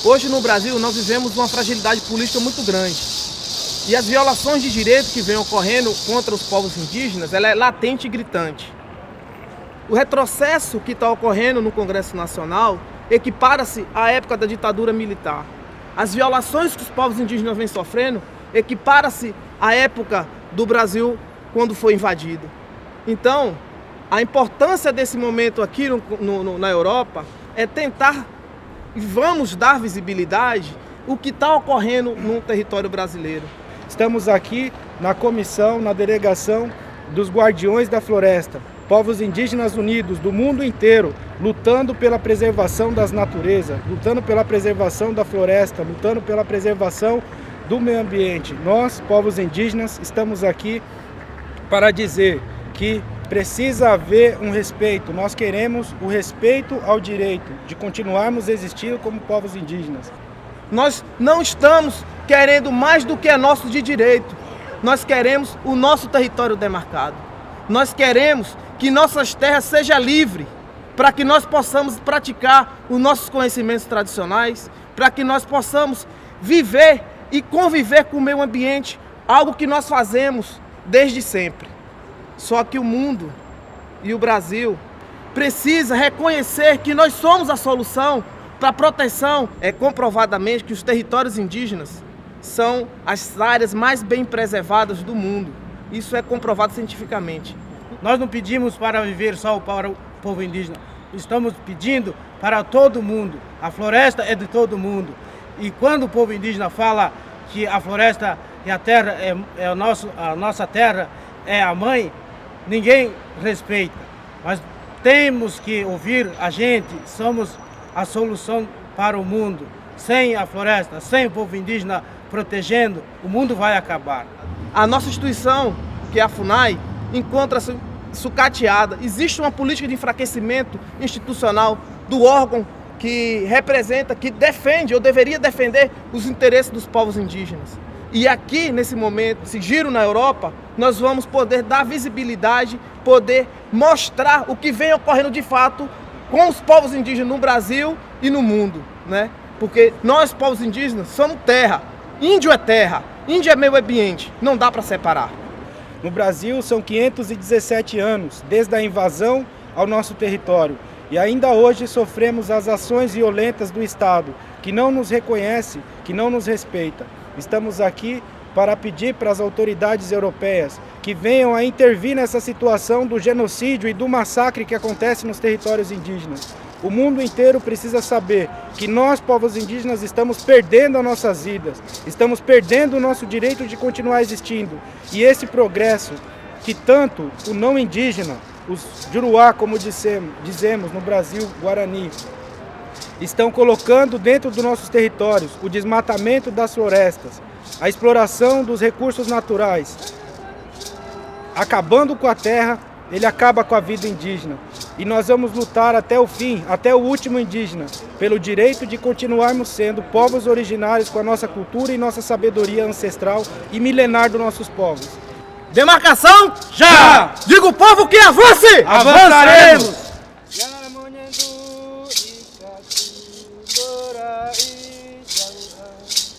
Hoje no Brasil nós vivemos uma fragilidade política muito grande. E as violações de direito que vêm ocorrendo contra os povos indígenas, ela é latente e gritante. O retrocesso que está ocorrendo no Congresso Nacional equipara-se à época da ditadura militar. As violações que os povos indígenas vêm sofrendo equipara-se à época do Brasil quando foi invadido. Então, a importância desse momento aqui na Europa é tentar, e vamos dar visibilidade, o que está ocorrendo no território brasileiro. Estamos aqui na comissão, na delegação dos Guardiões da Floresta, povos indígenas unidos do mundo inteiro, lutando pela preservação das naturezas, lutando pela preservação da floresta, lutando pela preservação do meio ambiente. Nós, povos indígenas, estamos aqui para dizer que precisa haver um respeito. Nós queremos o respeito ao direito de continuarmos existindo como povos indígenas. Nós não estamos querendo mais do que é nosso de direito. Nós queremos o nosso território demarcado. Nós queremos que nossas terras sejam livres, para que nós possamos praticar os nossos conhecimentos tradicionais, para que nós possamos viver e conviver com o meio ambiente, algo que nós fazemos desde sempre. Só que o mundo e o Brasil precisa reconhecer que nós somos a solução para a proteção. É comprovadamente que os territórios indígenas são as áreas mais bem preservadas do mundo. Isso é comprovado cientificamente. Nós não pedimos para viver só para o povo indígena, estamos pedindo para todo mundo. A floresta é de todo mundo. E quando o povo indígena fala que a floresta e a terra a nossa terra é a mãe, ninguém respeita. Mas temos que ouvir a gente, somos a solução para o mundo. Sem a floresta, sem o povo indígena protegendo, o mundo vai acabar. A nossa instituição, que é a FUNAI, encontra-se sucateada. Existe uma política de enfraquecimento institucional do órgão que representa, que defende ou deveria defender os interesses dos povos indígenas. E aqui, nesse momento, esse giro na Europa, nós vamos poder dar visibilidade, poder mostrar o que vem ocorrendo de fato com os povos indígenas no Brasil e no mundo, né? Porque nós, povos indígenas, somos terra. Índio é meio ambiente, não dá para separar. No Brasil, são 517 anos, desde a invasão ao nosso território. E ainda hoje sofremos as ações violentas do Estado, que não nos reconhece, que não nos respeita. Estamos aqui para pedir para as autoridades europeias que venham a intervir nessa situação do genocídio e do massacre que acontece nos territórios indígenas. O mundo inteiro precisa saber que nós, povos indígenas, estamos perdendo as nossas vidas, estamos perdendo o nosso direito de continuar existindo. E esse progresso que tanto o não indígena, os Juruá, como dizemos no Brasil, Guarani, estão colocando dentro dos nossos territórios o desmatamento das florestas, a exploração dos recursos naturais, acabando com a terra, ele acaba com a vida indígena. E nós vamos lutar até o fim, até o último indígena, pelo direito de continuarmos sendo povos originários com a nossa cultura e nossa sabedoria ancestral e milenar dos nossos povos. Demarcação? Já! Diga o povo que avance! Avançaremos!